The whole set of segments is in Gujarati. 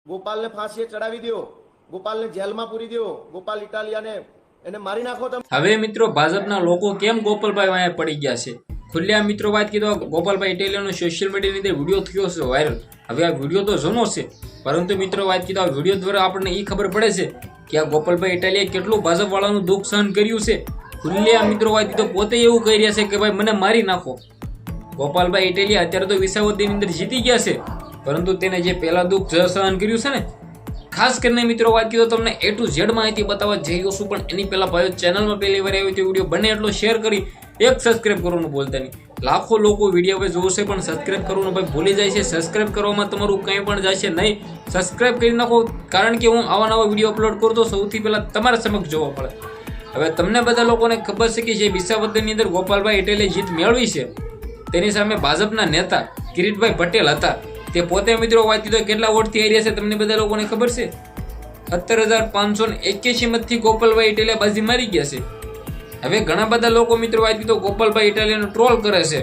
ગોપાલને ફાંસીએ ચડાવી દો, ગોપાલને જેલમાં પૂરી દો, ગોપાલ ઇટાલિયાને એને મારી નાખો તમે. હવે મિત્રો ભાજપના લોકો કેમ ગોપાલભાઈ વાયા પડી ગયા છે? ખુલ્લા મિત્રો વાત કીધો, ગોપાલભાઈ ઇટાલિયાનો સોશિયલ મીડિયાની અંદર વિડીયો થયો છે વાયરલ. હવે આ વિડીયો તો જૂનો છે, પરંતુ મિત્રો વાત કીધો આ વિડીયો દ્વારા આપણને એ ખબર પડે છે કે આ ગોપાલભાઈ ઇટાલિયાએ કેટલું ભાજપ વાળાનું દુઃખ સહન કર્યું છે. ખુલ્લા મિત્રો વાત કીધો પોતે એવું કહી રહ્યા છે કે ભાઈ મને મારી નાખો. ગોપાલભાઈ ઇટાલિયા અત્યારે તો વિસાવદરની અંદર જીતી ગયા છે, પરંતુ તેને જે પહેલા દુઃખ સહન કર્યું છે ને, ખાસ કરીને મિત્રો વાત કીધો તમને A to Z માહિતી બતાવવા જઈ રહ્યો છું. પણ એની પહેલા ભાઈઓ ચેનલમાં પહેલી વાર આવ્યો તો વિડીયો બને એટલો શેર કરી એક સબસ્ક્રાઇબ કરવાનું ભૂલતા નહીં. લાખો લોકો વિડીયો હવે જોશે પણ સબસ્ક્રાઇબ કરવાનું ભાઈ ભૂલી જાય છે. સબસ્ક્રાઇબ કરવામાં તમારું કંઈ પણ જશે નહીં. સબસ્ક્રાઇબ કરી નાખો, કારણ કે હું આવા નવા વિડીયો અપલોડ કરું તો સૌથી પહેલા તમારા સમક્ષ જોવા પડે. હવે તમને બધા લોકોને ખબર છે કે જે વિસાવદરની અંદર ગોપાલભાઈ ઇટાલિયાએ જીત મેળવી છે, તેની સામે ભાજપના નેતા કિરીટભાઈ પટેલ હતા. તે પોતે મિત્રો વાત કીધો કેટલા વોટથી હાર્યા છે તમને બધા લોકોને ખબર છે? 17,581 મતથી ગોપાલભાઈ ઇટાલિયા બાજી મારી ગયા છે. હવે ઘણા બધા લોકો મિત્રો વાત કીધો ગોપાલભાઈ ઇટાલિયાનો ટ્રોલ કરે છે.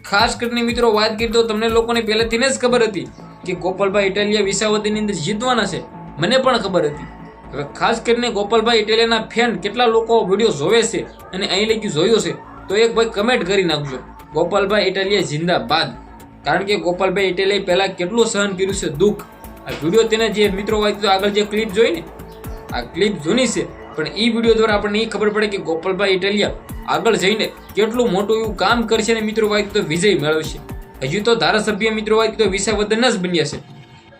ખાસ કરીને મિત્રો વાત કરી તો તમને લોકોને પહેલેથી જ ખબર હતી કે ગોપાલભાઈ ઇટાલિયા વિસાવદરની અંદર જીતવાના છે. મને પણ ખબર હતી. હવે ખાસ કરીને ગોપાલભાઈ ઇટાલિયાના ફેન કેટલા લોકો વિડીયો જોવે છે અને અહીં લગી જોયો છે તો એક ભાઈ કમેન્ટ કરી નાખજો, ગોપાલભાઈ ઇટાલિયા જિંદાબાદ. કારણ કે ગોપાલભાઈ ઇટાલિયાએ પહેલા કેટલું સહન કર્યું છે દુઃખ. આ વિડીયો તેને જે મિત્રો વાત કીધો આગળ જે ક્લિપ જોઈ ને, આ ક્લિપ જૂની છે, પણ એ વિડીયો દ્વારા આપણને એ ખબર પડે કે ગોપાલભાઈ ઇટાલિયા આગળ જઈને કેટલું મોટું એવું કામ કરશે અને મિત્રો વાત કીધો વિજય મેળવશે. હજુ તો ધારાસભ્ય મિત્રો વાત કીધો વિસાવદરના જ બન્યા છે.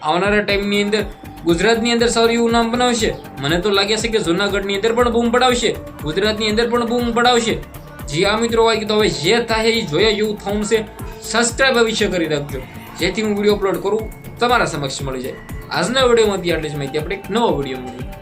આવનારા ટાઈમની અંદર ગુજરાતની અંદર સારું એવું નામ બનાવશે. મને તો લાગે છે કે જુનાગઢની અંદર પણ બૂમ પડાવશે, ગુજરાતની અંદર પણ બૂમ પડાવશે. જી આ મિત્રો વાત કીધો હવે જે થાય એ જોયા જેવું થવું છે. સબસ્ક્રાઇબ અવશ્ય કરી રાખજો જેથી હું વિડીયો અપલોડ કરું તમારા સમક્ષ મળી જાય. આજના વિડીયોમાંથી આટલી જ માહિતી, આપણે એક નવો વિડીયો મળીએ.